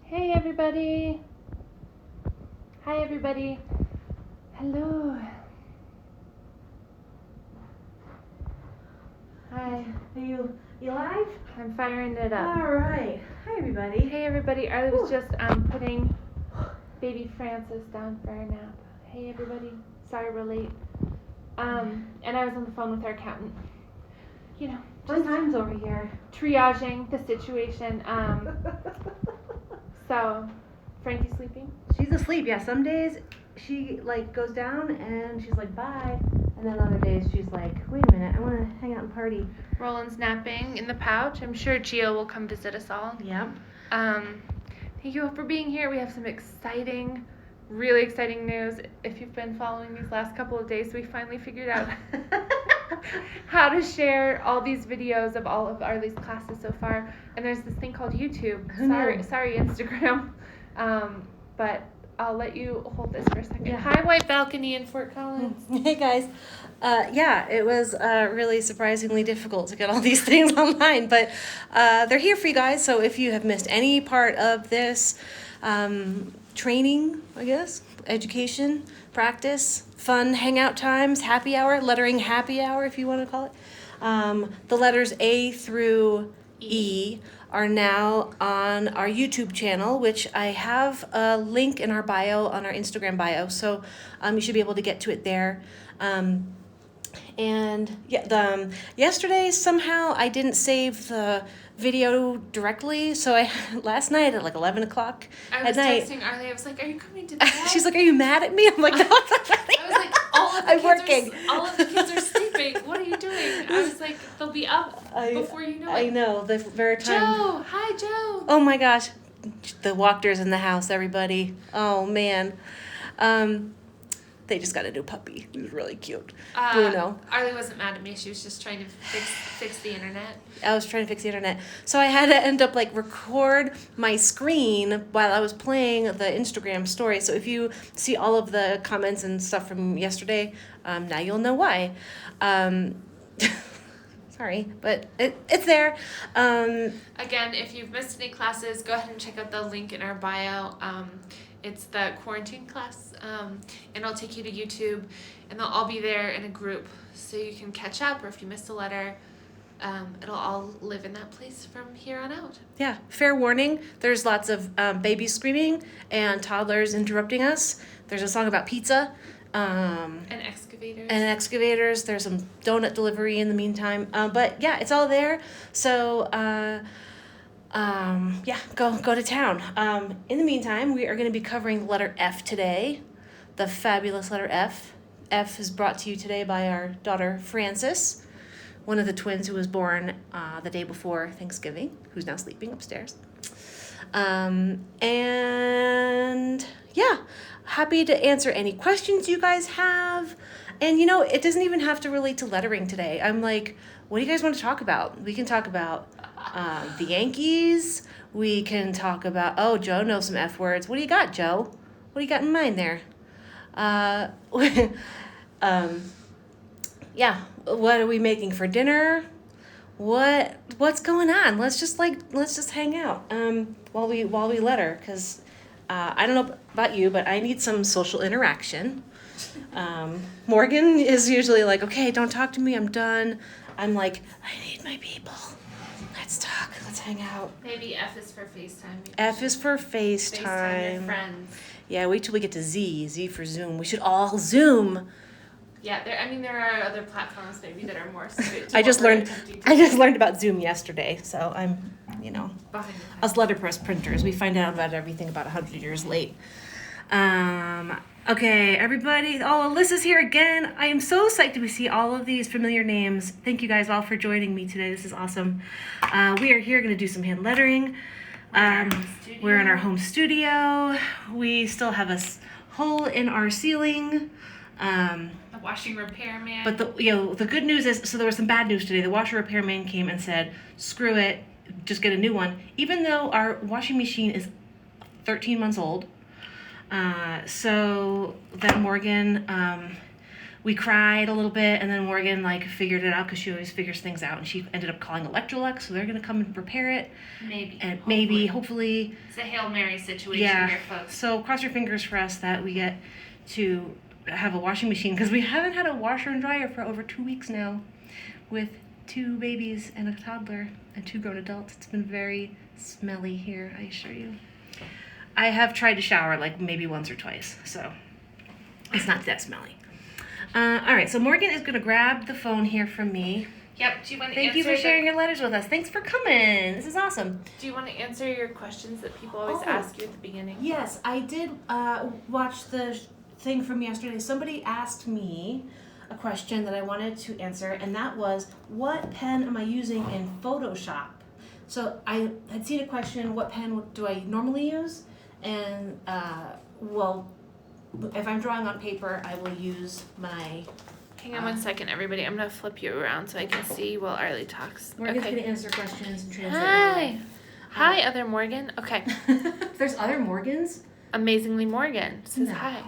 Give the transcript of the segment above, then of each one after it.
Hey everybody. Hi everybody. Hello. Hi. Are you live? I'm firing it up. All right. Hi everybody. Hey everybody. I was just putting baby Francis down for a nap. Hey everybody. Sorry we're late. And I was on the phone with our accountant. You know, Fun times over here. triaging the situation. So Frankie's sleeping? She's asleep. Yeah, some days she goes down and she's like bye, and then other days she's like, wait a minute, I want to hang out and party. Roland's napping in the pouch. I'm sure Gio will come visit us all. Yep. Thank you all for being here. We have some exciting, really exciting news. If you've been following these last couple of days, we finally figured out how to share all these videos of all of Arlie's classes so far. And there's this thing called YouTube. Sorry, Instagram. But I'll let you hold this for a second. Yeah. Hi, White Balcony in Fort Collins. Hey guys. Yeah, it was really surprisingly difficult to get all these things online, but they're here for you guys. So if you have missed any part of this training, I guess, education, practice, fun hangout times, happy hour, lettering happy hour, if you want to call it, the letters A through E are now on our YouTube channel, which I have a link in our bio on our Instagram bio. So you should be able to get to it there. And yeah, yesterday somehow I didn't save the video directly, so last night at 11 o'clock I was at night. texting Arlie. I was like, "Are you coming to bed?" She's like, "Are you mad at me?" I'm like, "No, I'm not mad at I was like, all of the kids are sleeping. What are you doing? I was like, they'll be up before you know it. I know, the very time. Joe, hi Joe. Oh my gosh, the Walkers in the house, everybody. Oh man. They just got a new puppy. He was really cute. Bruno. Arlie wasn't mad at me. She was just trying to fix the internet. I was trying to fix the internet. So I had to end up record my screen while I was playing the Instagram story. So if you see all of the comments and stuff from yesterday, now you'll know why. Sorry, but it's there. Again, if you've missed any classes, go ahead and check out the link in our bio. It's the quarantine class, and it'll take you to YouTube, and they'll all be there in a group, so you can catch up, or if you missed a letter, it'll all live in that place from here on out. Yeah, fair warning, there's lots of babies screaming and toddlers interrupting us. There's a song about pizza. And excavators. There's some donut delivery in the meantime. But yeah, it's all there. So yeah, go to town. In the meantime, we are going to be covering the letter F today, the fabulous letter F. F is brought to you today by our daughter Frances, one of the twins who was born the day before Thanksgiving, who's now sleeping upstairs. And yeah, happy to answer any questions you guys have. And it doesn't even have to relate to lettering today. I'm like, what do you guys want to talk about? We can talk about the Yankees. We can talk about, oh, Joe knows some F words. What do you got, Joe? What do you got in mind there? Yeah, what are we making for dinner? What's going on? Let's just hang out while we letter, because I don't know about you, but I need some social interaction. Morgan is usually like, okay, don't talk to me, I'm done. I'm like, I need my people. Let's talk. Let's hang out. Maybe F is for FaceTime. F is for FaceTime your FaceTime. friends. Yeah, wait till we get to Z. Z for Zoom. We should all Zoom. Yeah, there are other platforms maybe that are more suited to I just what we're learned attempting to do. about Zoom yesterday, so I'm, Behind the us letterpress printers, we find out about everything about 100 years late. Okay, everybody. Oh, Alyssa's here again. I am so psyched to see all of these familiar names. Thank you guys all for joining me today. This is awesome. We are here going to do some hand lettering. We're in our home studio. We still have a hole in our ceiling. The washing repairman. But the good news is, so there was some bad news today. The washer repairman came and said, screw it, just get a new one. Even though our washing machine is 13 months old. So then Morgan we cried a little bit, and then Morgan like figured it out because she always figures things out, and she ended up calling Electrolux, so they're gonna come and repair it. Hopefully. It's a Hail Mary situation here, folks. So cross your fingers for us that we get to have a washing machine, because we haven't had a washer and dryer for over 2 weeks now, with 2 babies and a toddler and 2 grown adults. It's been very smelly here, I assure you. I have tried to shower like maybe once or twice, so it's not that smelly. All right, so Morgan is gonna grab the phone here from me. Yep. Do you want to Thank you for sharing your letters with us. Thanks for coming. This is awesome. Do you want to answer your questions that people always ask you at the beginning? Yes, I did watch the thing from yesterday. Somebody asked me a question that I wanted to answer, and that was, what pen am I using in Photoshop? So I had seen a question, what pen do I normally use? And, well, if I'm drawing on paper, I will use my... Hang on 1 second, everybody. I'm going to flip you around so I can see while Arlie talks. Morgan's going to answer questions and translate. Hi. Hi, other Morgan. Okay. There's other Morgans? Amazingly Morgan says No. hi.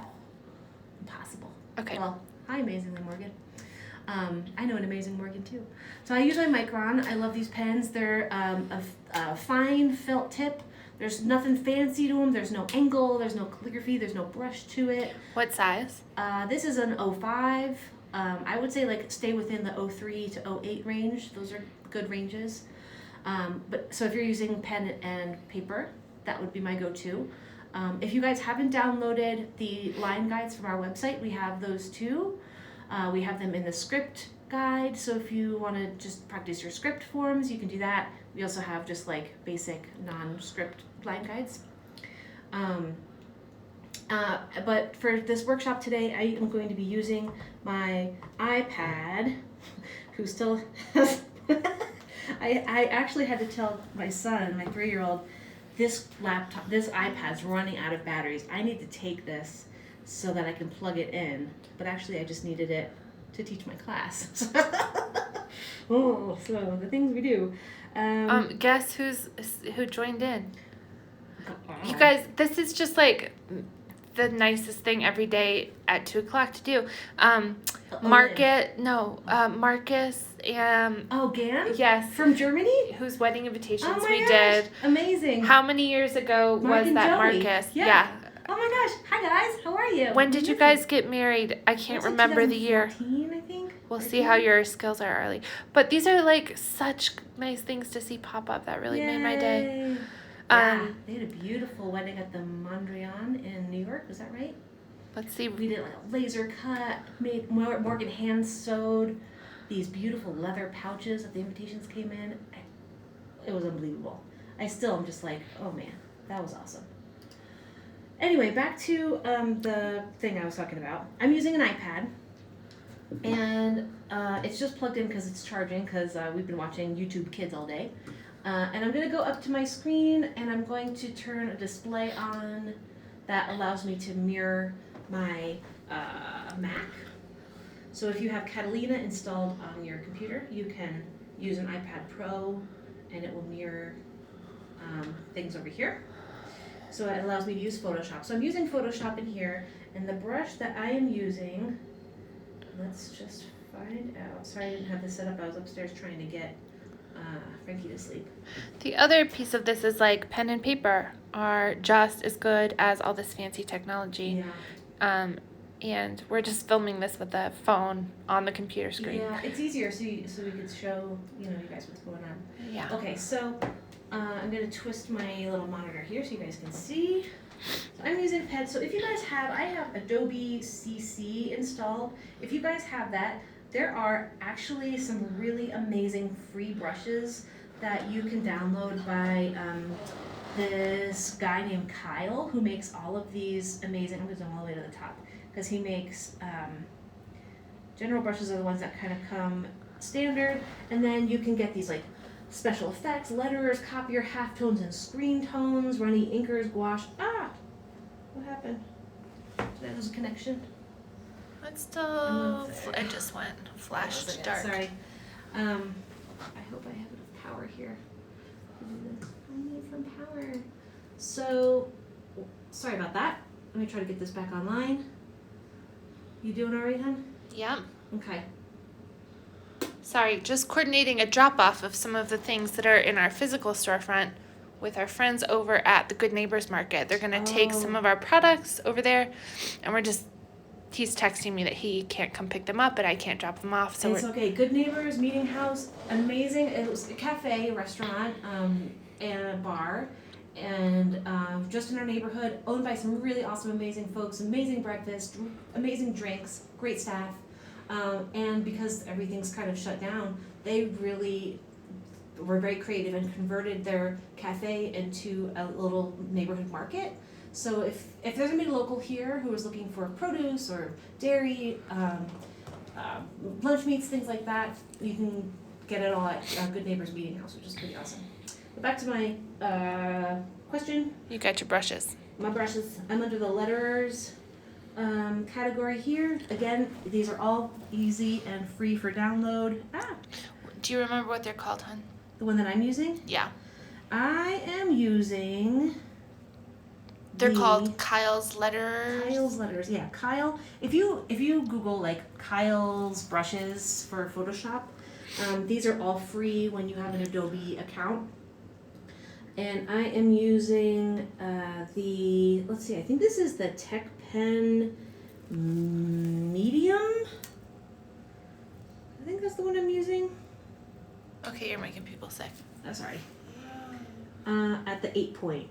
Impossible. Okay. Well, hi, Amazingly Morgan. I know an Amazing Morgan, too. So I use my Micron. I love these pens. They're a fine felt tip. There's nothing fancy to them. There's no angle. There's no calligraphy. There's no brush to it. What size? This is an 05. I would say like stay within the 03 to 08 range. Those are good ranges. But so if you're using pen and paper, that would be my go-to. If you guys haven't downloaded the line guides from our website, we have those too. We have them in the script guide, so if you want to just practice your script forms, you can do that. We also have just like basic non-script line guides. But for this workshop today, I am going to be using my iPad, who still has... I actually had to tell my son, my 3-year-old, this iPad's running out of batteries. I need to take this so that I can plug it in. But actually, I just needed it to teach my class. Oh, so the things we do. Guess who joined in? You guys, this is just like the nicest thing every day at 2:00 to do. Marcus. Oh, Gan? Yes. From Germany? Whose wedding invitations Oh my we gosh, did. amazing. How many years ago Mark was and that, Joey. Marcus? Yeah. Oh my gosh. Hi guys. How are you? When did you guys get married? I can't remember the year. 2014, I think. We'll see how your skills are, Arlie. But these are like such nice things to see pop up that really made my day. Yay. Yeah, they had a beautiful wedding at the Mondrian in New York. Was that right? Let's see. We did like a laser cut. Morgan hand sewed these beautiful leather pouches that the invitations came in. It was unbelievable. I still am just like, oh man, that was awesome. Anyway, back to the thing I was talking about. I'm using an iPad, and it's just plugged in because it's charging, because we've been watching YouTube Kids all day. And I'm going to go up to my screen, and I'm going to turn a display on that allows me to mirror my Mac. So if you have Catalina installed on your computer, you can use an iPad Pro, and it will mirror things over here. So it allows me to use Photoshop. So I'm using Photoshop in here, and the brush that I am using, let's just find out. Sorry I didn't have this set up. I was upstairs trying to get Frankie to sleep. The other piece of this is like pen and paper are just as good as all this fancy technology. Yeah. And we're just filming this with a phone on the computer screen. Yeah, it's easier so we could show you guys what's going on. Yeah. Okay, so I'm gonna twist my little monitor here so you guys can see. So I'm using pen. So if you guys I have Adobe CC installed. If you guys have that, there are actually some really amazing free brushes that you can download by this guy named Kyle, who makes all of these amazing. I'm going to zoom all the way to the top because he makes general brushes are the ones that kind of come standard, and then you can get these like special effects, letters, copier, halftones, and screen tones, runny inkers, gouache. What happened? Did I lose a connection? It's still. It just went flashed dark. Sorry. I hope I have enough power here. I need some power. So, sorry about that. Let me try to get this back online. You doing all right, hon? Yep. Okay. Sorry, just coordinating a drop-off of some of the things that are in our physical storefront with our friends over at the Good Neighbors Market. They're going to take some of our products over there, and he's texting me that he can't come pick them up, but I can't drop them off. So it's okay. Good Neighbors Meeting House, amazing. It was a cafe, a restaurant, and a bar, and just in our neighborhood, owned by some really awesome, amazing folks. Amazing breakfast, amazing drinks, great staff, and because everything's kind of shut down, they really were very creative and converted their cafe into a little neighborhood market. So if there's anybody local here who is looking for produce or dairy, lunch meats, things like that, you can get it all at Good Neighbors Meeting House, which is pretty awesome. But back to my question. you got your brushes. My brushes. I'm under the letters category here. Again, these are all easy and free for download. Do you remember what they're called, hon? The one that I'm using? Yeah. I am using... They're called Kyle's Letters. Kyle's Letters, yeah. Kyle, if you Google like Kyle's brushes for Photoshop, these are all free when you have an Adobe account. And I am using let's see, I think this is the Tech Pen Medium. I think that's the one I'm using. Okay, you're making people sick. Oh, sorry. At the 8 point.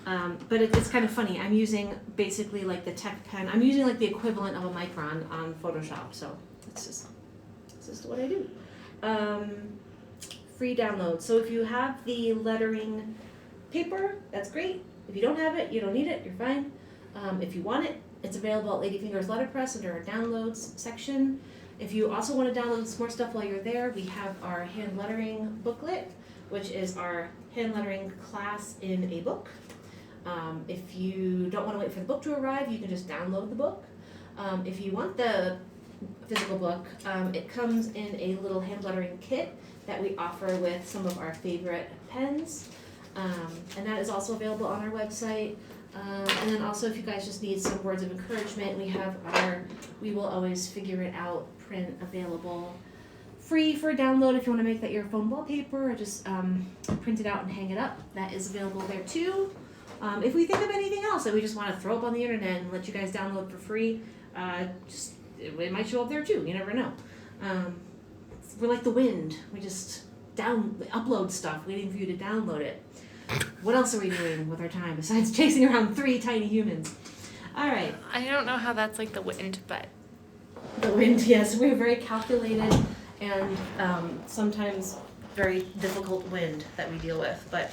But it's kind of funny. I'm using basically like the Tech Pen. I'm using like the equivalent of a micron on Photoshop. So it's just what I do. Free download. So if you have the lettering paper, that's great. If you don't have it, you don't need it. You're fine. If you want it, it's available at Ladyfingers Letterpress under our downloads section. If you also want to download some more stuff while you're there, we have our hand lettering booklet, which is our hand lettering class in a book. If you don't want to wait for the book to arrive, you can just download the book. If you want the physical book, it comes in a little hand lettering kit that we offer with some of our favorite pens. And that is also available on our website. And then also if you guys just need some words of encouragement, we have our We Will Always Figure It Out print available free for download if you want to make that your phone wallpaper or just print it out and hang it up. That is available there too. If we think of anything else that we just want to throw up on the internet and let you guys download for free, it might show up there too. You never know. We're like the wind. We just upload stuff waiting for you to download it. What else are we doing with our time besides chasing around 3 tiny humans? All right. I don't know how that's like the wind, but... The wind, yes. We're very calculated and sometimes very difficult wind that we deal with. But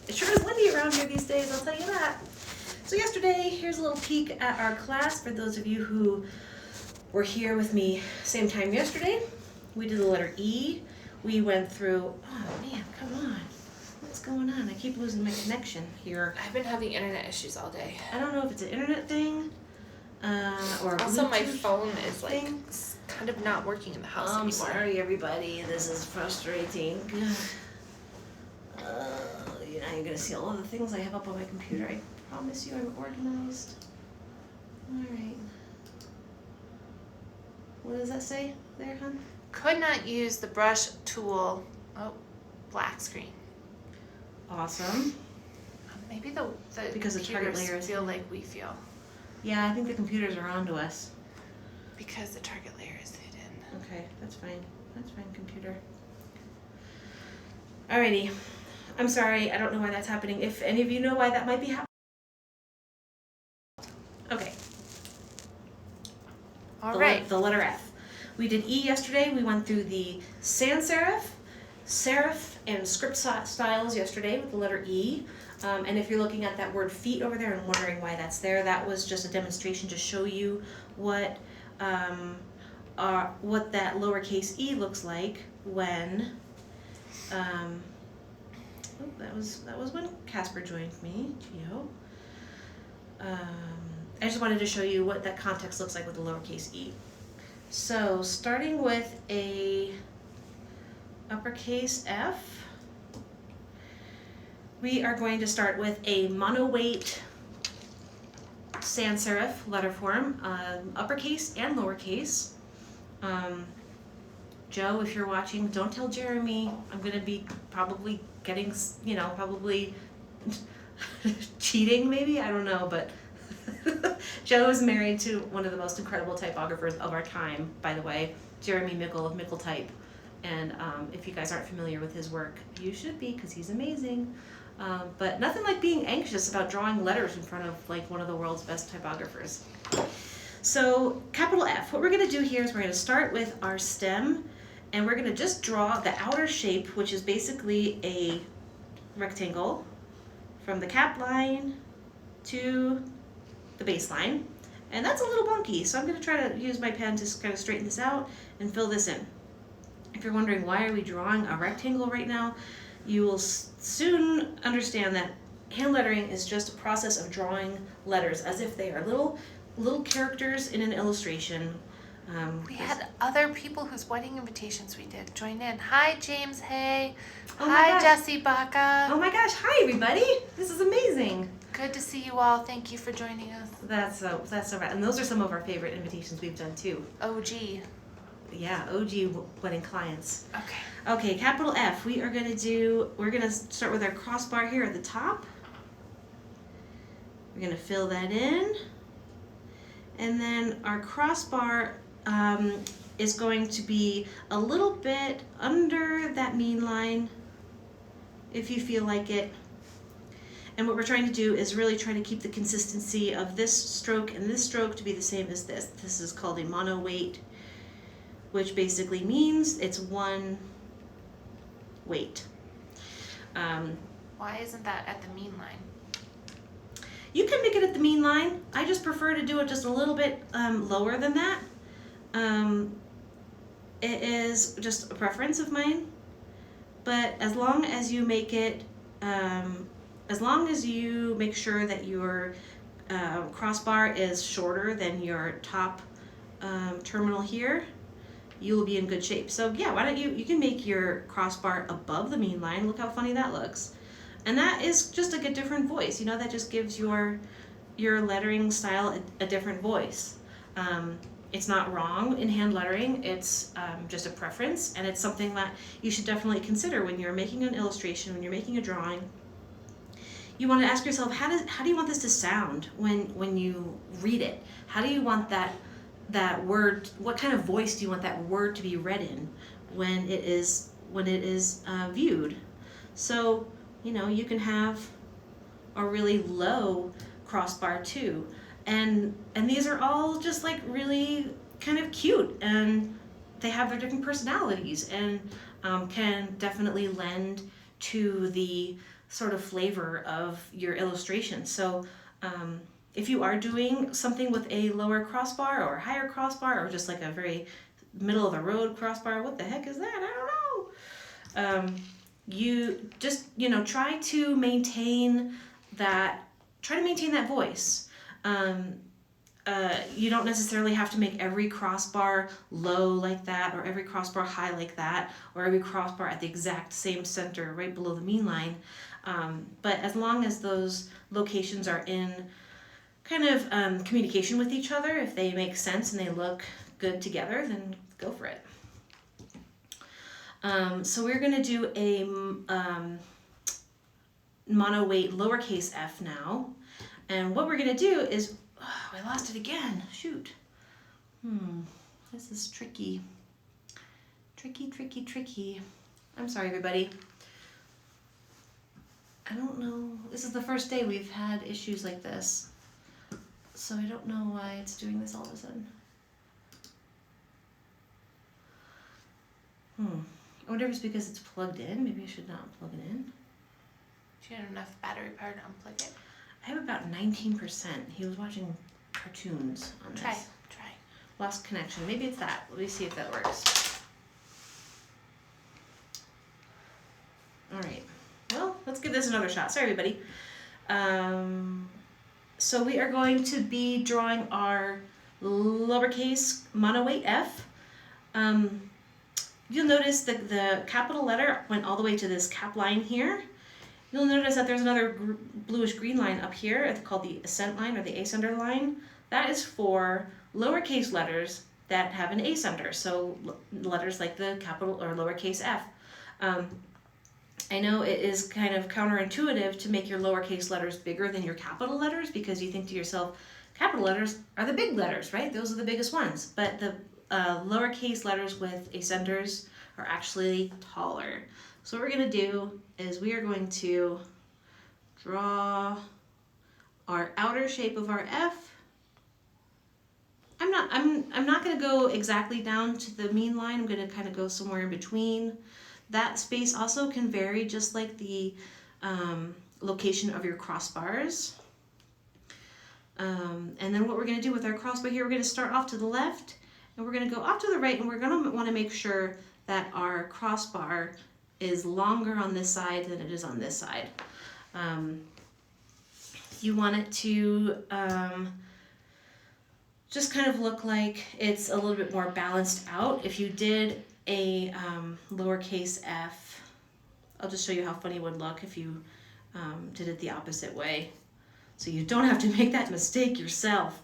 it sure is windy around here these days, I'll tell you that. So yesterday, here's a little peek at our class for those of you who were here with me same time yesterday. We did the letter E. We went through, oh man, come on. What's going on? I keep losing my connection here. I've been having internet issues all day. I don't know if it's an internet thing or Also, my Bluetooth phone is like thing. kind of not working in the house I'm anymore. sorry, everybody. This is frustrating. Now you're gonna see all of the things I have up on my computer. I promise you, I'm organized. All right. What does that say there, hon? Could not use the brush tool. Oh, black screen. Awesome. Maybe the Because the target computers layer is feel like we feel. Yeah, I think the computers are onto us. Because the target layer is hidden. Okay, that's fine. That's fine, computer. Alrighty. I'm sorry, I don't know why that's happening. If any of you know why that might be happening. Okay. All right. The letter F. We did E yesterday. We went through the sans serif, serif, and script styles yesterday with the letter E. And if you're looking at that word feet over there and wondering why that's there, that was just a demonstration to show you what that lowercase e looks like when. That was when Casper joined me, Geo. I just wanted to show you what that context looks like with the lowercase e. So starting with a uppercase F, we are going to start with a monoweight sans serif letter form, uppercase and lowercase. Joe, if you're watching, don't tell Jeremy. I'm going to be probably getting, probably cheating maybe, I don't know, but Joe is married to one of the most incredible typographers of our time, by the way, Jeremy Mickle of Mickle Type. And if you guys aren't familiar with his work, you should be, because he's amazing. But nothing like being anxious about drawing letters in front of like one of the world's best typographers. So capital F, what we're going to do here is we're going to start with our stem, and we're going to just draw the outer shape, which is basically a rectangle from the cap line to the baseline. And that's a little bunky, so I'm going to try to use my pen to kind of straighten this out and fill this in. If you're wondering why are we drawing a rectangle right now, you will soon understand that hand lettering is just a process of drawing letters as if they are little characters in an illustration. We had other people whose wedding invitations we did join in. Hi, James Hay. Oh my Hi, gosh. Jesse Baca. Oh my gosh, hi everybody. This is amazing. Good to see you all. Thank you for joining us. That's so right. And those are some of our favorite invitations we've done too. OG. Yeah, OG wedding clients. Okay. Okay, capital F. We're gonna start with our crossbar here at the top. We're gonna fill that in. And then our crossbar is going to be a little bit under that mean line, if you feel like it. And what we're trying to do is really try to keep the consistency of this stroke and this stroke to be the same as this. This is called a mono weight, which basically means it's one weight. Why isn't that at the mean line? You can make it at the mean line. I just prefer to do it just a little bit lower than that. It is just a preference of mine, but as long as you make it, as long as you make sure that your crossbar is shorter than your top terminal here, you will be in good shape. So yeah, why don't you can make your crossbar above the mean line. Look how funny that looks. And that is just like a different voice, that just gives your lettering style a different voice. It's not wrong in hand lettering, it's just a preference, and it's something that you should definitely consider when you're making an illustration, when you're making a drawing. You want to ask yourself, how do you want this to sound when you read it? How do you want that word, what kind of voice do you want that word to be read in when it is viewed? So, you can have a really low crossbar too. And these are all just like really kind of cute, and they have their different personalities and can definitely lend to the sort of flavor of your illustration. So if you are doing something with a lower crossbar or higher crossbar or just like a very middle of the road crossbar, what the heck is that? I don't know. You just, try to maintain that voice. You don't necessarily have to make every crossbar low like that, or every crossbar high like that, or every crossbar at the exact same center right below the mean line. But as long as those locations are in kind of communication with each other, if they make sense and they look good together, then go for it. So we're going to do a mono weight lowercase f now. And what we're going to do is, I lost it again. Shoot. This is tricky. Tricky. I'm sorry, everybody. I don't know. This is the first day we've had issues like this. So I don't know why it's doing this all of a sudden. I wonder if it's because it's plugged in. Maybe I should not plug it in. Do you have enough battery power to unplug it? I have about 19%. He was watching cartoons on this. Try. Lost connection. Maybe it's that. Let me see if that works. All right. Well, let's give this another shot. Sorry, everybody. So we are going to be drawing our lowercase mono weight f. You'll notice that the capital letter went all the way to this cap line here, You'll notice that there's another bluish green line up here. It's called the accent line or the ascender line. That is for lowercase letters that have an ascender, so letters like the capital or lowercase f. I know it is kind of counterintuitive to make your lowercase letters bigger than your capital letters because you think to yourself, capital letters are the big letters, right? Those are the biggest ones. But the lowercase letters with ascenders are actually taller. So what we're going to do is we are going to draw our outer shape of our F. I'm not going to go exactly down to the mean line. I'm going to kind of go somewhere in between. That space also can vary just like the location of your crossbars. And then what we're going to do with our crossbar here, we're going to start off to the left and we're going to go off to the right, and we're going to want to make sure that our crossbar is longer on this side than it is on this side. You want it to just kind of look like it's a little bit more balanced out. If you did a lowercase f, I'll just show you how funny it would look if you did it the opposite way. So you don't have to make that mistake yourself.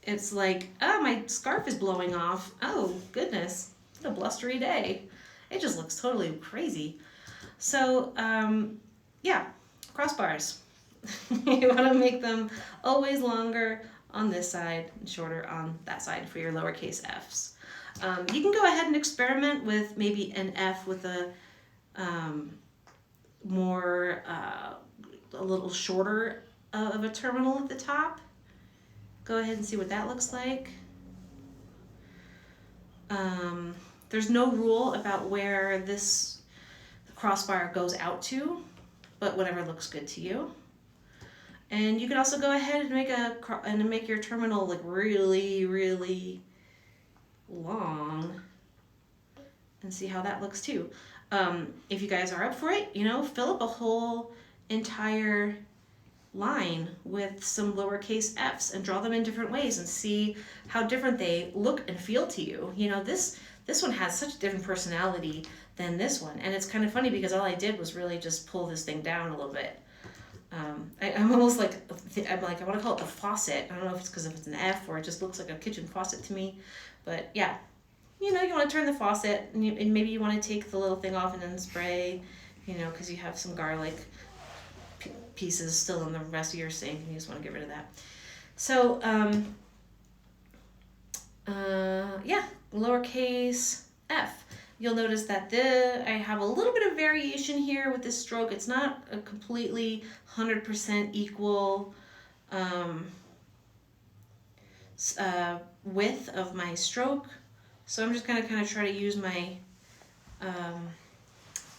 It's like, oh, my scarf is blowing off. Oh, goodness, what a blustery day. It just looks totally crazy. So, yeah, crossbars. You want to make them always longer on this side and shorter on that side for your lowercase f's. You can go ahead and experiment with maybe an F with a a little shorter of a terminal at the top. Go ahead and see what that looks like. There's no rule about where the crossbar goes out to, but whatever looks good to you. And you can also go ahead and make your terminal like really, really long and see how that looks too. If you guys are up for it, fill up a whole entire line with some lowercase f's and draw them in different ways and see how different they look and feel to you. This one has such a different personality than this one, and it's kind of funny because all I did was really just pull this thing down a little bit. I'm almost like, I want to call it the faucet. I don't know if it's because it's an F or it just looks like a kitchen faucet to me, but yeah. You want to turn the faucet and maybe you want to take the little thing off and then spray, because you have some garlic pieces still in the rest of your sink and you just want to get rid of that. So, yeah, lowercase f. You'll notice that I have a little bit of variation here with this stroke. It's not a completely 100% equal width of my stroke. So I'm just going to kind of try to use my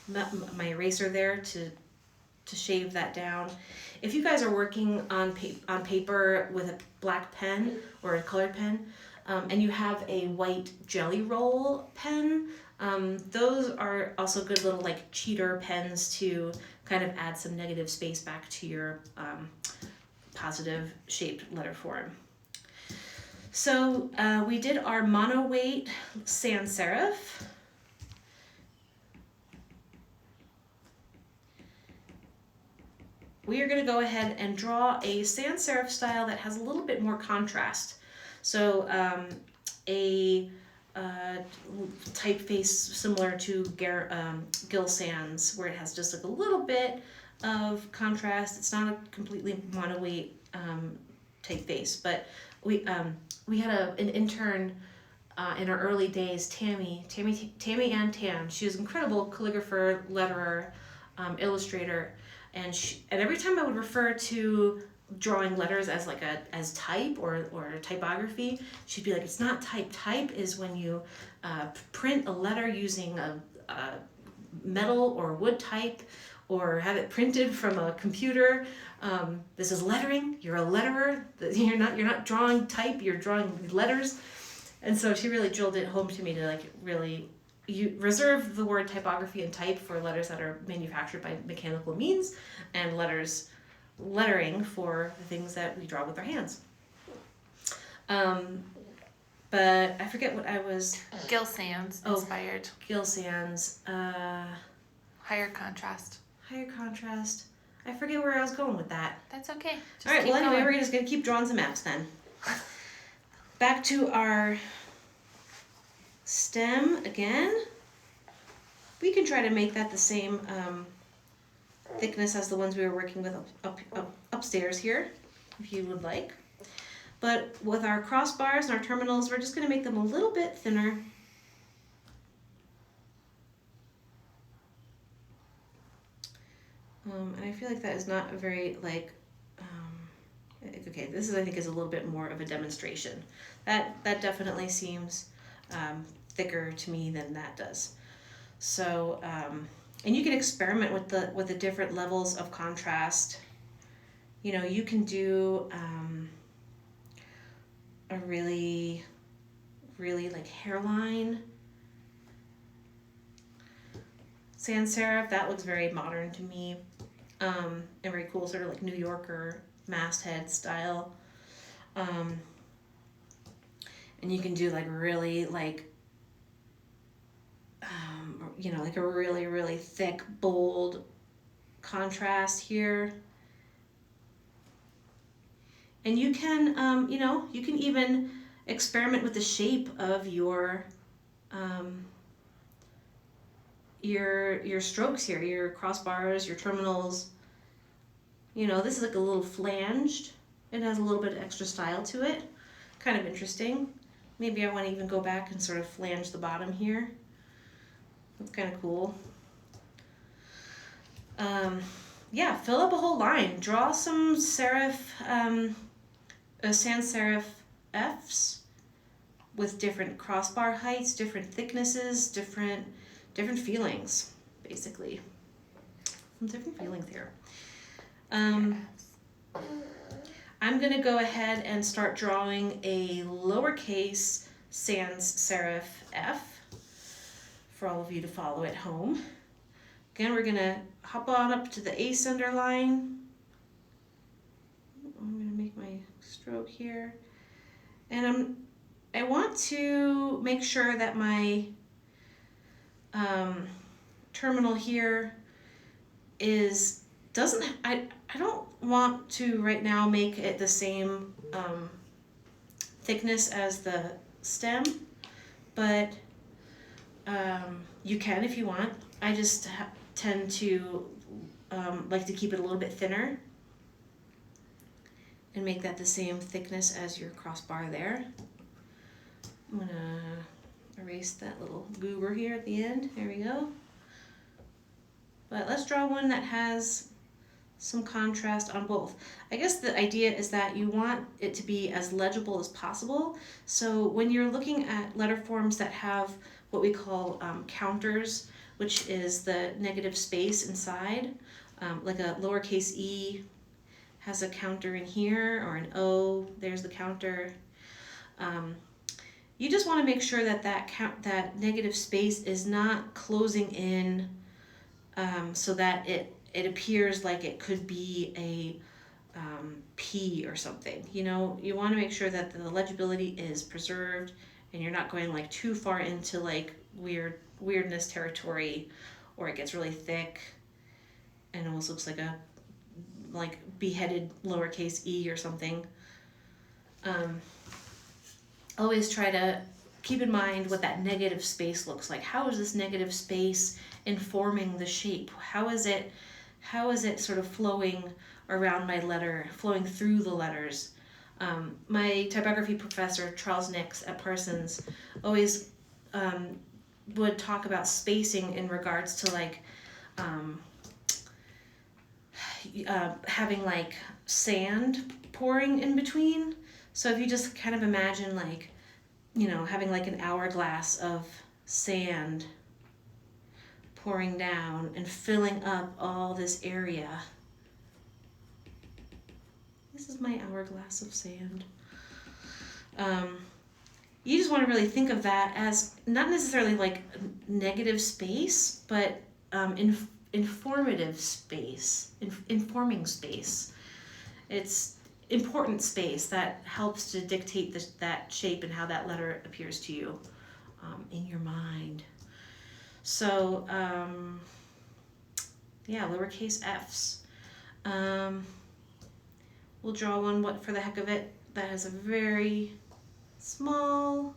my eraser there to shave that down. If you guys are working on paper with a black pen or a colored pen, and you have a white jelly roll pen, those are also good little like cheater pens to kind of add some negative space back to your positive shaped letter form. So we did our mono weight sans serif. We are going to go ahead and draw a sans serif style that has a little bit more contrast. So a typeface similar to Gil Sans, where it has just like a little bit of contrast. It's not a completely mono weight typeface, but we had an intern in our early days, Tammy Ann Tam. She was an incredible calligrapher, letterer, illustrator, and every time I would refer to drawing letters as as type or typography, she'd be like, it's not type. Type is when you print a letter using a metal or wood type or have it printed from a computer. This is lettering. You're a letterer. You're not drawing type. You're drawing letters. And so she really drilled it home to me to you reserve the word typography and type for letters that are manufactured by mechanical means, and lettering for the things that we draw with our hands. But I forget what I was... Gil Sans inspired. Gil Sans. Higher contrast. Higher contrast. I forget where I was going with that. That's okay. Just All right, well, anyway, going. we're just going to keep drawing some maps then. Back to our stem again. We can try to make that the same thickness as the ones we were working with upstairs here, if you would like. But with our crossbars and our terminals, we're just going to make them a little bit thinner. And I feel like that is not a very, like, okay, this is, I think, is a little bit more of a demonstration. That definitely seems thicker to me than that does. So, and you can experiment with the different levels of contrast. You know, you can do a really, really like hairline sans serif. That looks very modern to me, and very cool, sort of like New Yorker masthead style. And you can do like really like you know, like a really, really thick, bold contrast here. And you can, you know, you can even experiment with the shape of your strokes here, your crossbars, your terminals. You know, this is like a little flanged. It has a little bit of extra style to it. Kind of interesting. Maybe I want to even go back and sort of flange the bottom here. That's kind of cool. Yeah, fill up a whole line. Draw some serif, sans serif Fs with different crossbar heights, different thicknesses, different feelings, basically. Some different feelings here. I'm going to go ahead and start drawing a lowercase sans serif F for all of you to follow at home. Again, we're going to hop on up to the ascender line. I'm going to make my stroke here. And I want to make sure that my terminal here I don't want to right now make it the same thickness as the stem, but you can if you want. I just tend to like to keep it a little bit thinner and make that the same thickness as your crossbar there. I'm gonna erase that little goober here at the end. There we go. But let's draw one that has some contrast on both. I guess the idea is that you want it to be as legible as possible. So when you're looking at letter forms that have what we call counters, which is the negative space inside, like a lowercase e has a counter in here, or an O, there's the counter. You just want to make sure that that negative space is not closing in so that it appears like it could be a P or something. You know, you want to make sure that the legibility is preserved and you're not going like too far into like weirdness territory, or it gets really thick and almost looks like a beheaded lowercase e or something. Always try to keep in mind what that negative space looks like. How is this negative space informing the shape? How is it sort of flowing around my letter, flowing through the letters? My typography professor, Charles Nix at Parsons, always would talk about spacing in regards to like having like sand pouring in between. So if you just kind of imagine like, you know, having like an hourglass of sand pouring down and filling up all this area. This is my hourglass of sand. You just want to really think of that as not necessarily like negative space, but informative space, informing space. It's important space that helps to dictate that shape and how that letter appears to you in your mind. So Yeah, lowercase f's. We'll draw one, what, for the heck of it, that has a very small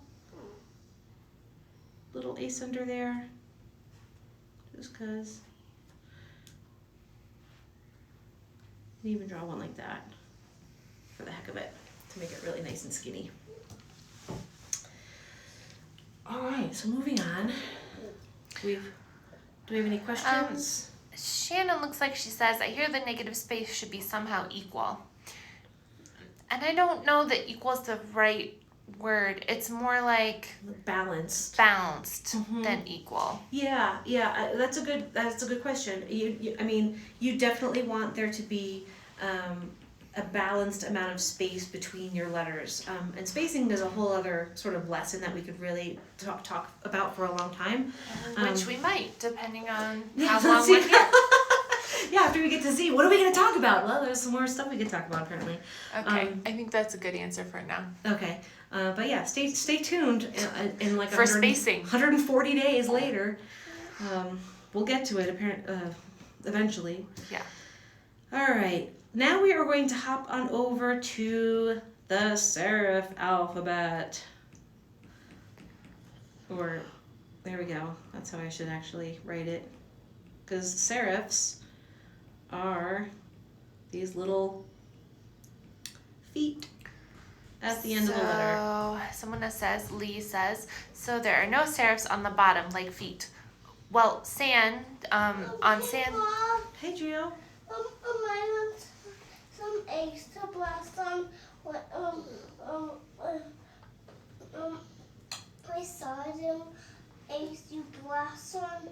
little ace under there, just because. And even draw one like that for the heck of it to make it really nice and skinny. All right, so moving on. Do we have any questions? Shannon looks like she says, I hear the negative space should be somehow equal. And I don't know that equal is the right word. It's more like Balanced. than equal. Yeah, that's a good question. I mean, you definitely want there to be a balanced amount of space between your letters. And spacing is a whole other sort of lesson that we could really talk about for a long time. Which we might, depending on Yeah, how long we're here. Yeah, after we get to see, what are we going to talk about? Well, there's some more stuff we can talk about apparently. Okay, I think that's a good answer for now. Okay, but yeah, stay tuned in like for spacing. 140 days later. We'll get to it eventually. Yeah. All right, now we are going to hop on over to the serif alphabet. Or, there we go. That's how I should actually write it. Because serifs are these little feet at the end of the letter. So, Lee says, so there are no serifs on the bottom like feet. Well, on sand. Mom, Hey, Gio. I want some eggs to blast on. I saw them eggs you blast on.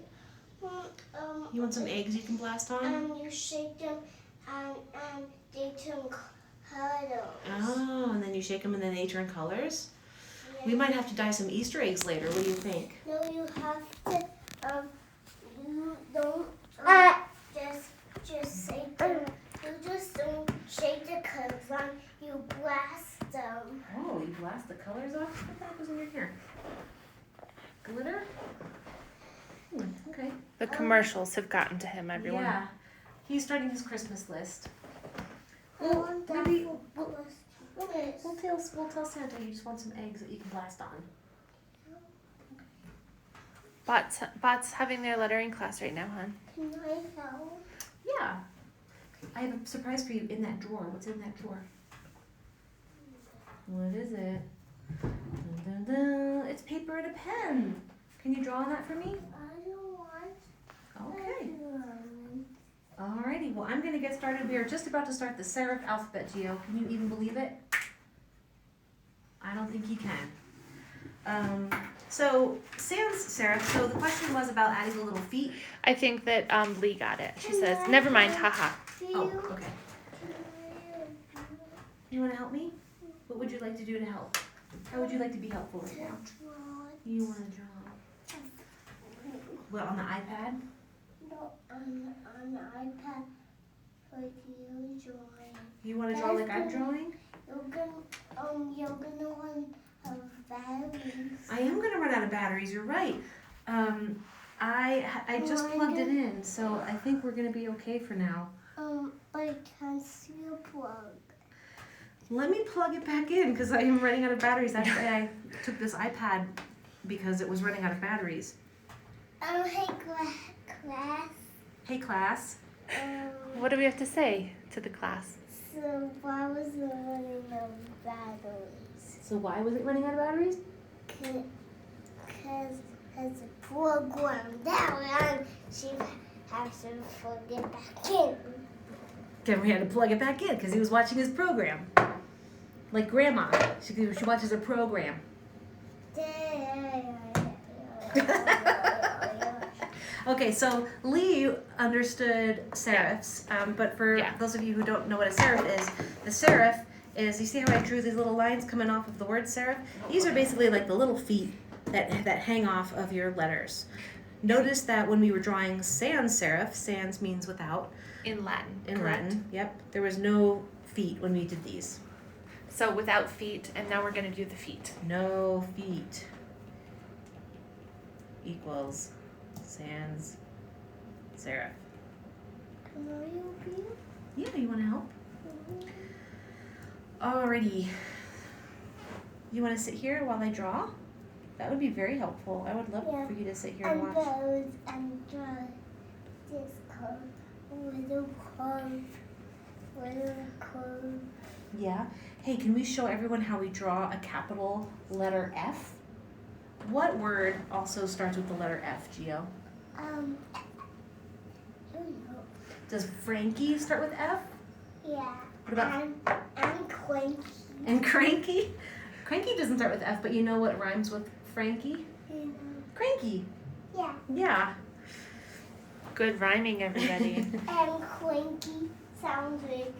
You want some eggs you can blast on? And you shake them and they turn colors. Oh, and then you shake them and then they turn colors? Yeah. We might have to dye some Easter eggs later. What do you think? No, you have to, you don't just shake them. You just don't shake the colors on, you blast them. Oh, you blast the colors off? What the heck was in your hair? Glitter? Okay. The commercials have gotten to him, everyone. Yeah. He's starting his Christmas list. I want that maybe for Christmas. We'll tell Santa you just want some eggs that you can blast on. Bot's having their lettering class right now, hon. Can I help? Yeah. I have a surprise for you in that drawer. What's in that drawer? What is it? Dun, dun, dun. It's paper and a pen. Can you draw on that for me? I don't want Okay. that. Alrighty, well I'm gonna get started. We are just about to start the serif alphabet, Gio. Can you even believe it? I don't think you can. So sans serif, so the question was about adding the little feet. I think that Lee got it. She says, never mind, haha. Oh, okay. You wanna help me? What would you like to do to help? How would you like to be helpful right now? You wanna draw? What, on the iPad? No, on the iPad, like you drawing. You wanna draw like I'm drawing? You're gonna want batteries. I am gonna run out of batteries, you're right. I just plugged it in, so I think we're gonna be okay for now. But I can't see a plug. Let me plug it back in, because I am running out of batteries. Actually, I took this iPad because it was running out of batteries. Hey class. Hey class. What do we have to say to the class? So why was it running out of batteries? So why was it running out of batteries? Because the program down, she has to plug it back in. Then we had to plug it back in because he was watching his program. Like grandma, she watches her program. Okay, so Lee understood serifs, but for those of you who don't know what a serif is, the serif is, you see how I drew these little lines coming off of the word serif? These are basically like the little feet that hang off of your letters. Notice that when we were drawing sans serif, sans means without. In Latin. In correct. Latin, yep. There was no feet when we did these. So without feet, and now we're going to do the feet. No feet equals sans serif. Yeah, you want to help? Alrighty. You want to sit here while I draw? That would be very helpful. I would love Yeah. for you to sit here and watch. And draw this curve, little curve. Yeah. Hey, can we show everyone how we draw a capital letter F? What word also starts with the letter F, Gio? I don't know. Does Frankie start with F? Yeah. What about I'm cranky. and Cranky? Cranky doesn't start with F, but you know what rhymes with Frankie? Cranky. Yeah. Yeah. Good rhyming, everybody. And cranky sounds like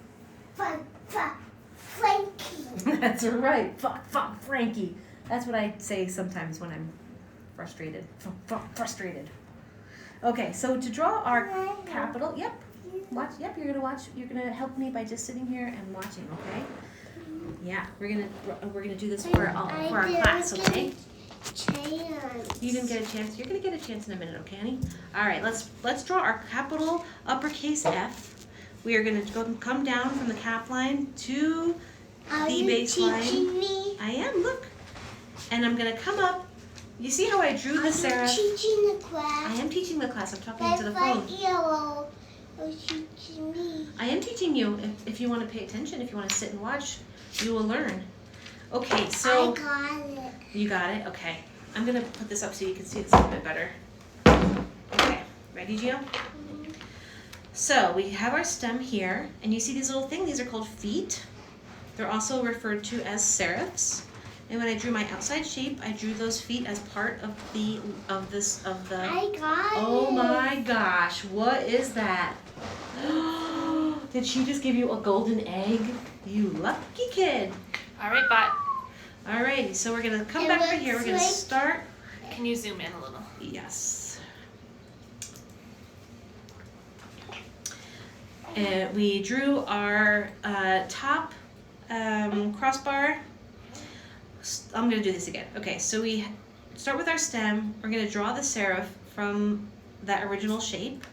Frankie. That's right. Fuck, Frankie. That's what I say sometimes when I'm frustrated. Frustrated. Okay, so to draw our capital, yep. Watch. Yep, you're gonna watch. You're gonna help me by just sitting here and watching. Okay. Yeah, we're gonna do this for our class. Okay. You didn't get a chance. You're gonna get a chance in a minute, okay, honey? All right. Let's draw our capital uppercase F. We are gonna come down from the cap line to the baseline. Teaching me? I am. Look. And I'm gonna come up. You see how I drew the serif? Teaching the class. I am teaching the class. I'm talking That's to the phone. like yellow. You're teaching me. I am teaching you. If you want to pay attention, if you want to sit and watch, you will learn. Okay, so I got it. you got it. Okay, I'm gonna put this up so you can see this a little bit better. Okay, ready, Gio? So we have our stem here, and you see these little things. These are called feet. They're also referred to as serifs. And when I drew my outside shape, I drew those feet as part of the. I got Oh it. my gosh! What is that? Did she just give you a golden egg? You lucky kid. All right, Bot. Alrighty, so we're gonna come It back right looks here. We're gonna like- start. Can you zoom in a little? Yes. And we drew our top crossbar. I'm gonna do this again. Okay, so we start with our stem. We're gonna draw the serif from that original shape.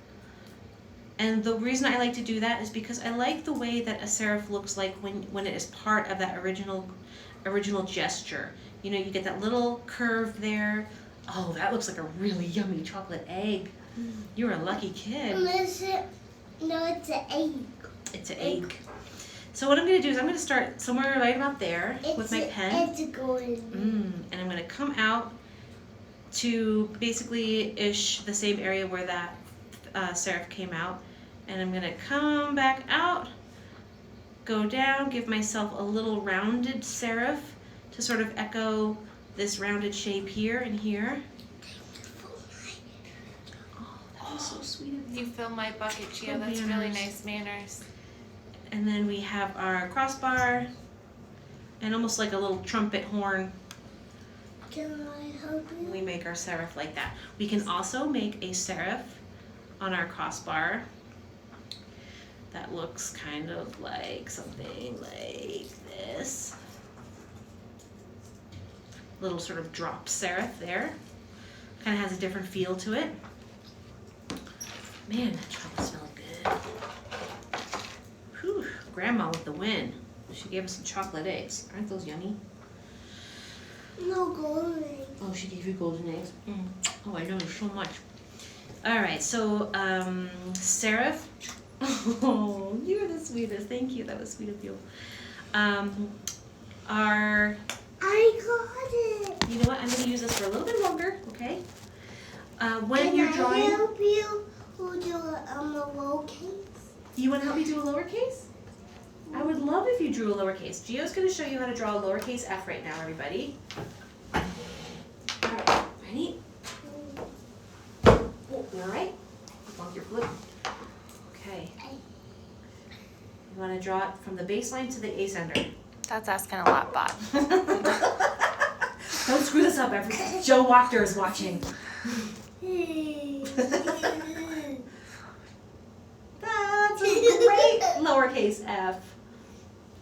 And the reason I like to do that is because I like the way that a serif looks like when it is part of that original gesture. You know, you get that little curve there. Oh, that looks like a really yummy chocolate egg. You're a lucky kid. No, it's an egg. It's an egg. So what I'm going to do is I'm going to start somewhere right about there with my pen. It's a golden. And I'm going to come out to basically-ish the same area where that serif came out. And I'm going to come back out, go down, give myself a little rounded serif to sort of echo this rounded shape here and here. Oh, that was so sweet of you. You fill my bucket, Gio. Good That's really manners. nice manners. And then we have our crossbar and almost like a little trumpet horn. Can I help you? We make our serif like that. We can also make a serif on our crossbar that looks kind of like something like this. Little sort of dropped serif there. Kind of has a different feel to it. Man, that chocolate smells good. Whew, Grandma with the win. She gave us some chocolate eggs. Aren't those yummy? No golden egg. Oh, she gave you golden eggs? Oh, I know, so much. All right, so serif. Oh, you're the sweetest. Thank you. That was sweet of you. Our, I got it. you know what? I'm going to use this for a little bit longer, okay? When Can you're I drawing, help you do a lowercase? you want to help me do a lowercase? I would love if you drew a lowercase. Gio's going to show you how to draw a lowercase f right now, everybody. All right, ready? Oh, you all right? Bump your foot. Okay. You want to draw it from the baseline to the ascender. That's asking a lot, Bot. Don't screw this up, Joe Wachter is watching. That's a great lowercase f.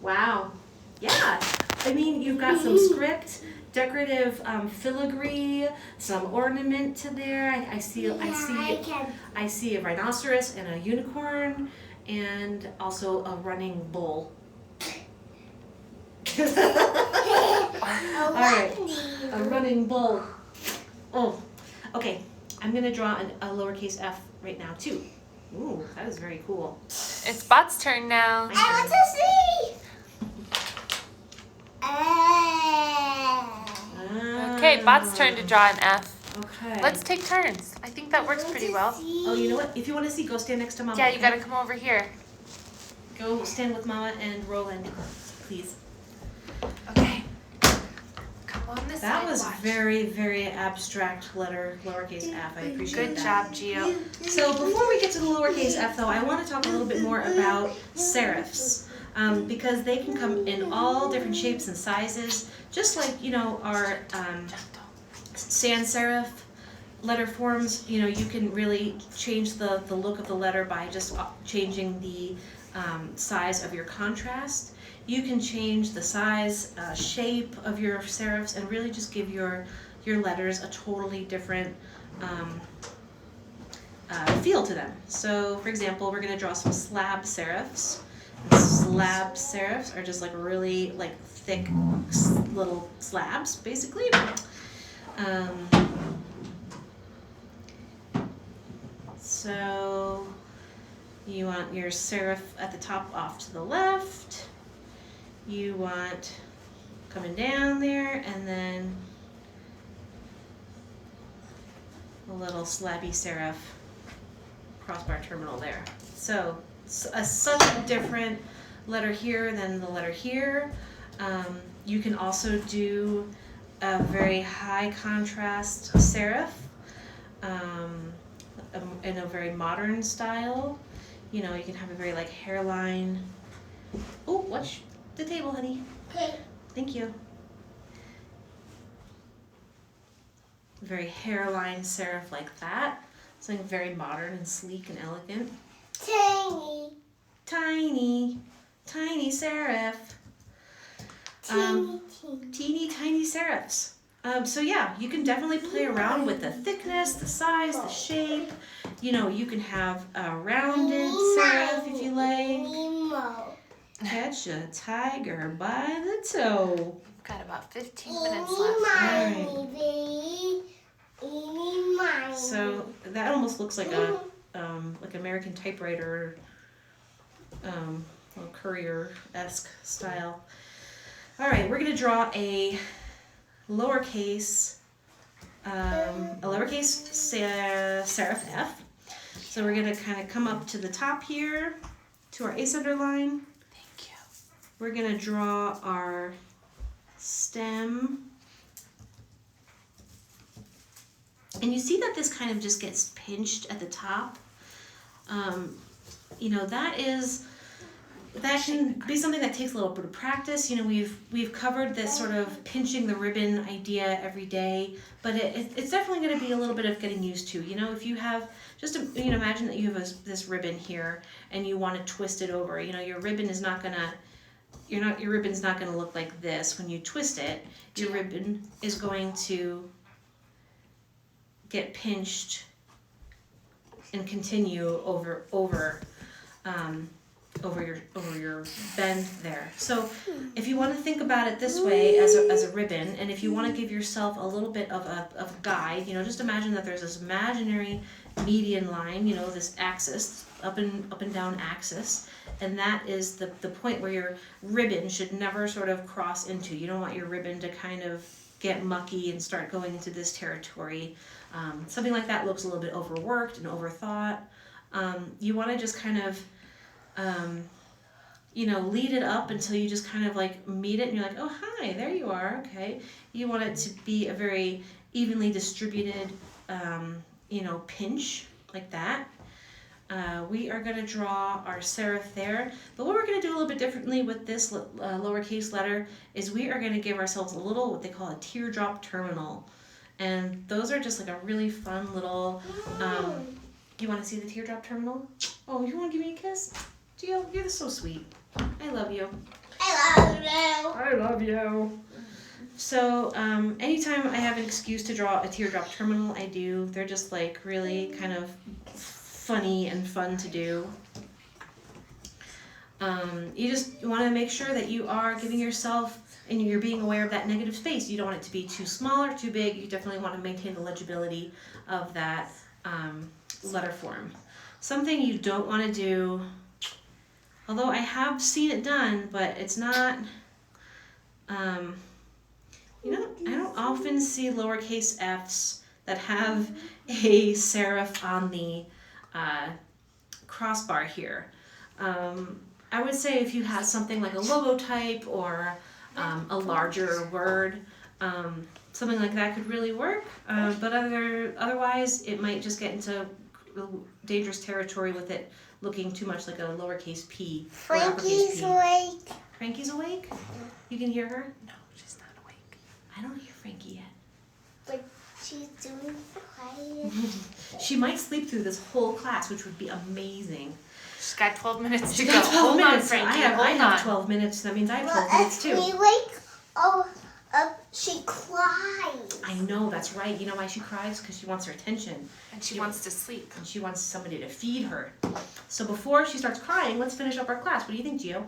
Wow. Yeah. I mean, you've got some script, decorative filigree, some ornament to there. I see a rhinoceros and a unicorn, and also a running bull. A All right, running. a running bull. Oh, okay. I'm gonna draw a lowercase f right now too. Ooh, that is very cool. It's Bot's turn now. I want to see. Okay, Bot's turn to draw an F. Okay. Let's take turns. I think that works pretty well. Oh, you know what? If you want to see, go stand next to Mama. Yeah, you okay? gotta come over here. Go stand with Mama and Roland, please. Okay. Come on this That side. was Watch. very, very abstract letter, lowercase f. I appreciate Good that. job, Gio. So before we get to the lowercase f, though, I want to talk a little bit more about serifs. Because they can come in all different shapes and sizes, just like, our sans serif letter forms. You can really change the look of the letter by just changing the size of your contrast. You can change the size, shape of your serifs, and really just give your letters a totally different feel to them. So, for example, we're going to draw some slab serifs. Slab serifs are just like really thick little slabs, basically. So you want your serif at the top off to the left. You want coming down there, and then a little slabby serif crossbar terminal there. So such a different letter here than the letter here. You can also do a very high contrast serif in a very modern style. You can have a very hairline. Oh, watch the table, honey. Okay. Thank you. Very hairline serif like that. Something very modern and sleek and elegant. Tiny. Tiny serif. Teeny tiny serifs. So yeah, you can definitely play around with the thickness, the size, the shape. You can have a rounded serif if you like. Nemo. Catch a tiger by the toe. We've got about 15 minutes left. So that almost looks like a American typewriter, courier-esque style. All right, we're gonna draw a lowercase serif f. So we're gonna kind of come up to the top here to our ace underline. Thank you. We're gonna draw our stem. And you see that this kind of just gets pinched at the top. That can be something that takes a little bit of practice. We've covered this sort of pinching the ribbon idea every day, but it's definitely going to be a little bit of getting used to. If you have imagine that you have this ribbon here and you want to twist it over. Your ribbon is not gonna your ribbon's not gonna look like this when you twist it. Your ribbon is going to get pinched and continue over your bend there. So if you want to think about it this way as a ribbon, and if you want to give yourself a little bit of a guide, just imagine that there's this imaginary median line, this axis, up and down axis, and that is the point where your ribbon should never sort of cross into. You don't want your ribbon to kind of get mucky and start going into this territory. Something like that looks a little bit overworked and overthought. You want to just kind of lead it up until you just kind of meet it and you're like, oh, hi, there you are, okay. You want it to be a very evenly distributed, pinch like that. We are going to draw our serif there, but what we're going to do a little bit differently with this lowercase letter is we are going to give ourselves a little, what they call a teardrop terminal. And those are just a really fun little, you want to see the teardrop terminal? Oh, you want to give me a kiss? Gio, you're so sweet. I love you. I love you. So anytime I have an excuse to draw a teardrop terminal, I do. They're just really kind of funny and fun to do. You just want to make sure that you are giving yourself and you're being aware of that negative space. You don't want it to be too small or too big. You definitely want to maintain the legibility of that letter form. Something you don't want to do, although I have seen it done, but it's not, I don't often see lowercase f's that have a serif on the crossbar here. I would say if you have something like a logo type or a larger word, something like that could really work. But otherwise, it might just get into dangerous territory with it looking too much like a lowercase p. Frankie's awake. Frankie's awake? You can hear her? No, she's not awake. I don't hear Frankie yet. But she's doing quiet. She might sleep through this whole class, which would be amazing. She's got 12 minutes to She's go. got 12 Hold minutes. on, Frankie. I have Hold 12 minutes. That means I have Well, 12 minutes if too. we wake up, she cries. I know, that's right. You know why she cries? Because she wants her attention. And she wants to sleep. And she wants somebody to feed her. So before she starts crying, let's finish up our class. What do you think, Gio?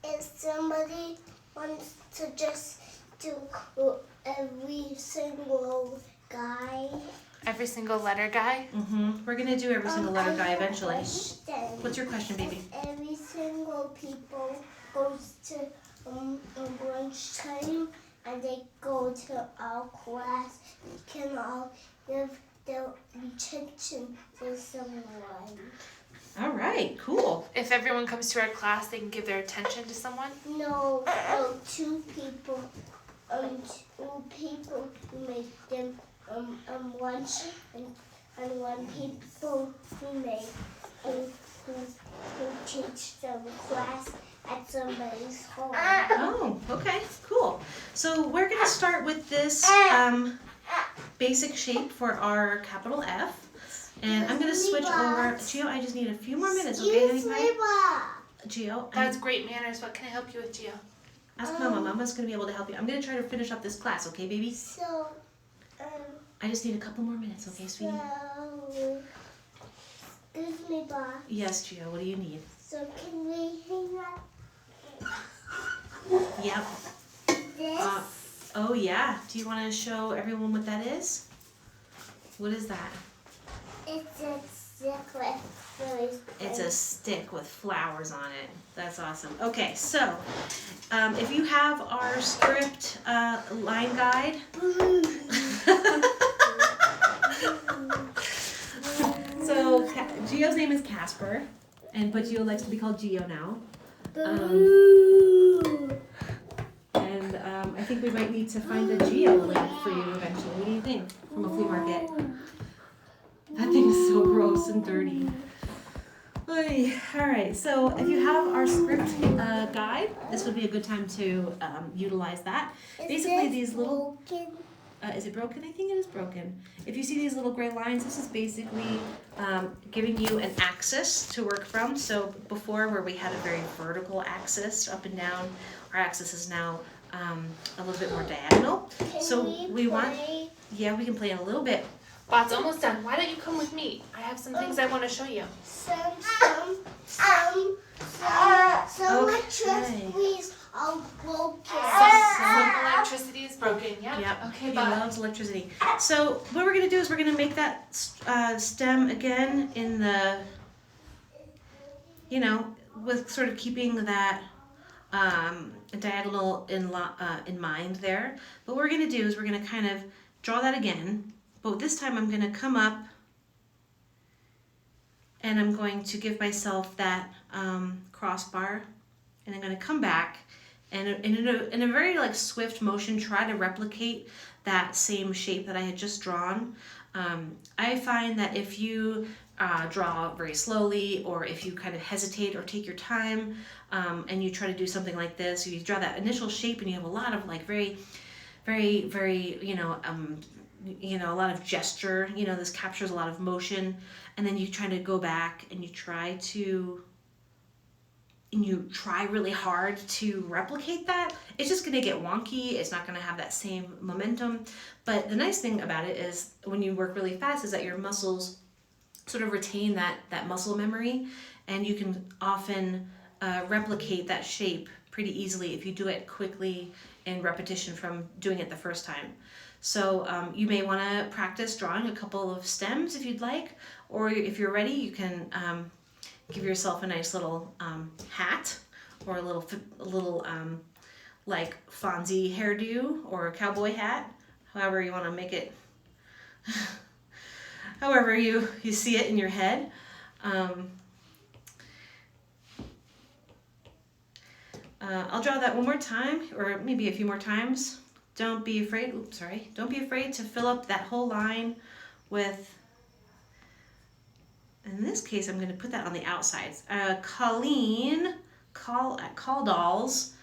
If somebody wants to just do every single guy. Every single letter guy. We're going to do every single letter guy eventually. Question. What's your question, baby? If every single people goes to lunchtime and they go to our class, can all give their attention to someone. All right, cool. If everyone comes to our class, they can give their attention to someone. No, two people. Two people who make them lunch and one people who teach them class at somebody's home. Oh, okay, cool. So we're going to start with this basic shape for our capital F. And I'm going to switch over. Gio, I just need a few more minutes, okay, honey pie? Gio, That's great manners. What can I help you with, Gio? ask Mama. Mama's going to be able to help you. I'm going to try to finish up this class, okay, baby? So, I just need a couple more minutes, okay, sweetie? Excuse me, Bob. Yes, Gio, what do you need? So can we hang up Yep. this? Oh, yeah. Do you want to show everyone what that is? What is that? It's a stick with It's a stick with flowers on it. That's awesome. Okay, so if you have our script line guide, so Gio's name is Casper, but Gio likes to be called Gio now. And I think we might need to find a Gio lamp for you eventually. What do you think? From a flea market. That thing is so gross and dirty. Alright, so if you have our script guide, this would be a good time to utilize that. Basically these little... is it broken? I think it is broken. If you see these little gray lines, this is basically giving you an axis to work from. So before, where we had a very vertical axis up and down, our axis is now a little bit more diagonal. Yeah, we can play in a little bit. Bot's almost done. Why don't you come with me? I have some things I want to show you. Some electricities are broken. Some electricity is broken. Yeah. Yep. Okay, He Bot. loves electricity. So what we're gonna do is we're gonna make that stem again in the, with sort of keeping that diagonal in mind there. But what we're gonna do is we're gonna kind of draw that again. But this time I'm gonna come up and I'm going to give myself that crossbar, and I'm gonna come back and in a very swift motion try to replicate that same shape that I had just drawn. I find that if you draw very slowly, or if you kind of hesitate or take your time and you try to do something like this, you draw that initial shape and you have a lot of very, very, very, a lot of gesture, this captures a lot of motion, and then you try to go back and you try really hard to replicate that. It's just gonna get wonky. It's not gonna have that same momentum. But the nice thing about it is when you work really fast is that your muscles sort of retain that muscle memory, and you can often replicate that shape pretty easily if you do it quickly in repetition from doing it the first time. So you may want to practice drawing a couple of stems if you'd like, or if you're ready, you can give yourself a nice little hat, or a little like Fonzie hairdo or a cowboy hat, however you want to make it, however you see it in your head. I'll draw that one more time, or maybe a few more times. Don't be afraid, don't be afraid to fill up that whole line with, in this case, I'm going to put that on the outside. Colleen, Call Dolls,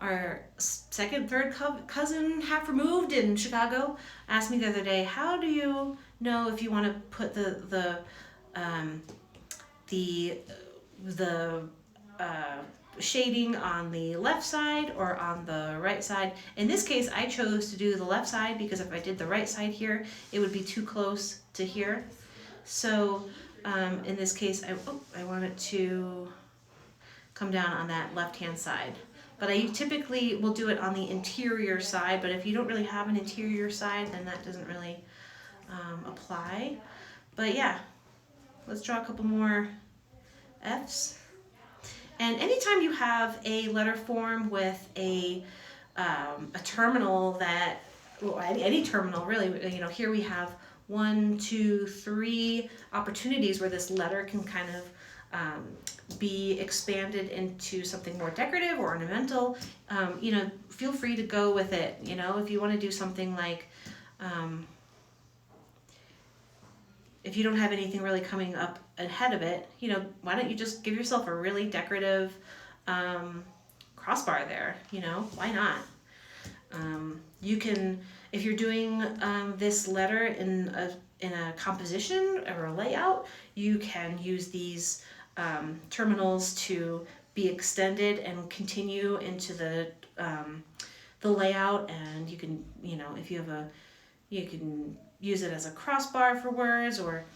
our second, third cousin, half removed in Chicago, asked me the other day, how do you know if you want to put the shading on the left side or on the right side? In this case, I chose to do the left side because if I did the right side here, it would be too close to here. So in this case, I want it to come down on that left-hand side. But I typically will do it on the interior side, but if you don't really have an interior side, then that doesn't really apply. But yeah, let's draw a couple more F's. And anytime you have a letter form with a terminal that, well, any terminal really, you know, here we have 1, 2, 3 opportunities where this letter can kind of be expanded into something more decorative or ornamental. You know, feel free to go with it. You know, if you want to do something like, if you don't have anything really coming up ahead of it, you know, why don't you just give yourself a really decorative crossbar there? You know, why not? You can, if you're doing this letter in a composition or a layout, you can use these terminals to be extended and continue into the layout. And you can, you know, if you have you can use it as a crossbar for words, or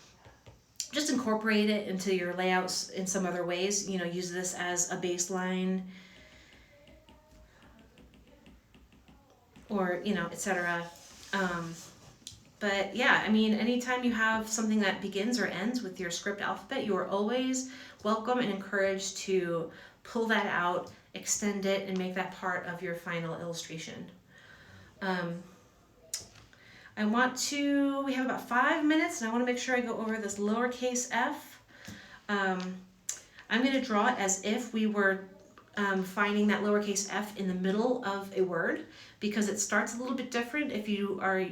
just incorporate it into your layouts in some other ways. You know, use this as a baseline, or, you know, etc. But yeah, I mean, anytime you have something that begins or ends with your script alphabet, you are always welcome and encouraged to pull that out, extend it, and make that part of your final illustration. We have about 5 minutes, and I want to make sure I go over this lowercase f. I'm going to draw it as if we were finding that lowercase f in the middle of a word, because it starts a little bit different if you are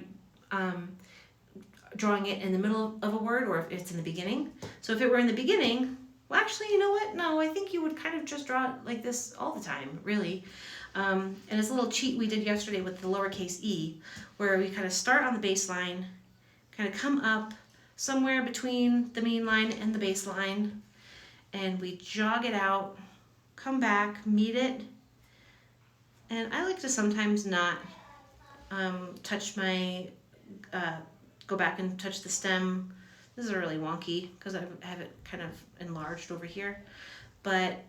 drawing it in the middle of a word or if it's in the beginning. So if it were in the beginning, well, actually, you know what? No, I think you would kind of just draw it like this all the time, really. And it's a little cheat we did yesterday with the lowercase e, where we kind of start on the baseline, kind of come up somewhere between the mean line and the baseline, and we jog it out, come back, meet it. And I like to sometimes not touch my, go back and touch the stem. This is really wonky because I have it kind of enlarged over here. But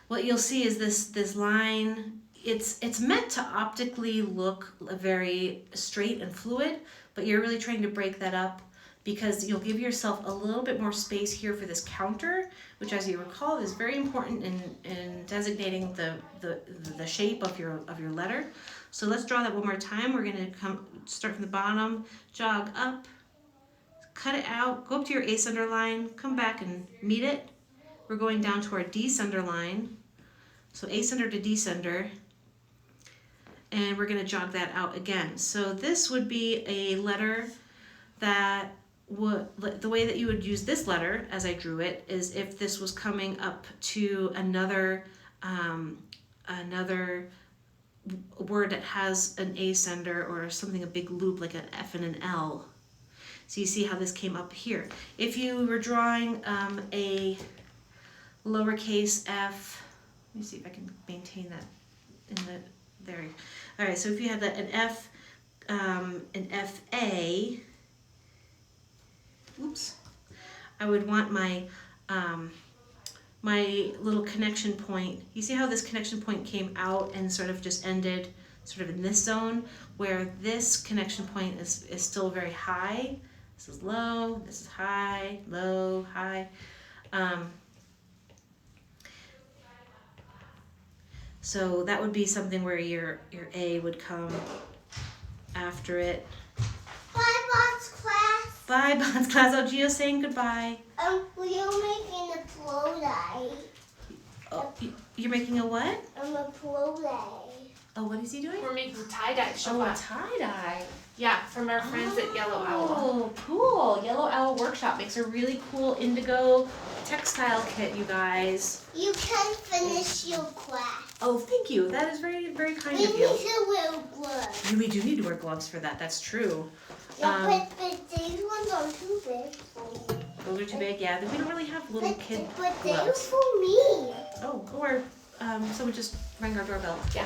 what you'll see is this line, it's meant to optically look very straight and fluid, but you're really trying to break that up because you'll give yourself a little bit more space here for this counter, which, as you recall, is very important in designating the shape of your letter. So let's draw that one more time. We're going to start from the bottom, jog up, cut it out, go up to your ascender line, come back and meet it. We're going down to our descender line. So ascender to descender, and we're going to jog that out again. So this would be a letter that the way that you would use this letter as I drew it is if this was coming up to another word that has an ascender or something, a big loop like an F and an L. So you see how this came up here. If you were drawing a lowercase f, let me see if I can maintain that in there. All right, so if you had an F, an FA, oops, I would want my my little connection point. You see how this connection point came out and sort of just ended sort of in this zone, where this connection point is still very high. This is low, this is high, low, high. So that would be something where your A would come after it. Bye, Bonds class. Bye, Bonds class. Oh, Gio's saying goodbye. We're making a flow day. Oh, you're making a what? A flow day. Oh, what is he doing? We're making tie-dye. Show Oh, a up. tie-dye. Yeah, from our friends at Yellow Owl. Oh, cool. Yellow Owl Workshop makes a really cool indigo textile kit, you guys. You can finish your class. Oh, thank you. That is very, very kind We of need you. to wear gloves. We do need to wear gloves for that. That's true. Yeah, but these ones are too big for me. Those are too big, yeah. We don't really have little kid But they're gloves. for me. Oh, or someone just rang our doorbell. Yeah.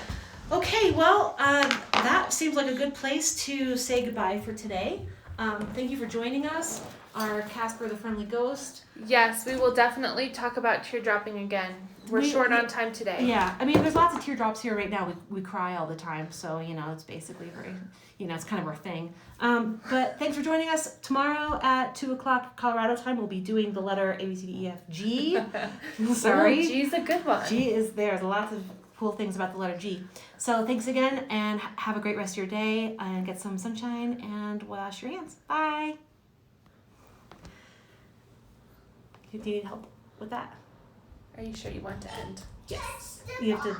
Okay, well, that seems like a good place to say goodbye for today. Thank you for joining us, our Casper the Friendly Ghost. Yes, we will definitely talk about teardropping again. We're short on time today. Yeah, I mean, there's lots of teardrops here right now. We cry all the time, so, it's basically very, it's kind of our thing. But thanks for joining us. Tomorrow at 2 o'clock Colorado time, we'll be doing the letter A, B, C, D, E, F, G. Sorry. Ooh, G's a good one. G is there. There's lots of cool things about the letter G. So thanks again, and have a great rest of your day, and get some sunshine, and wash your hands. Bye. Do you need help with that? Are you sure you want to end? Yes. You have to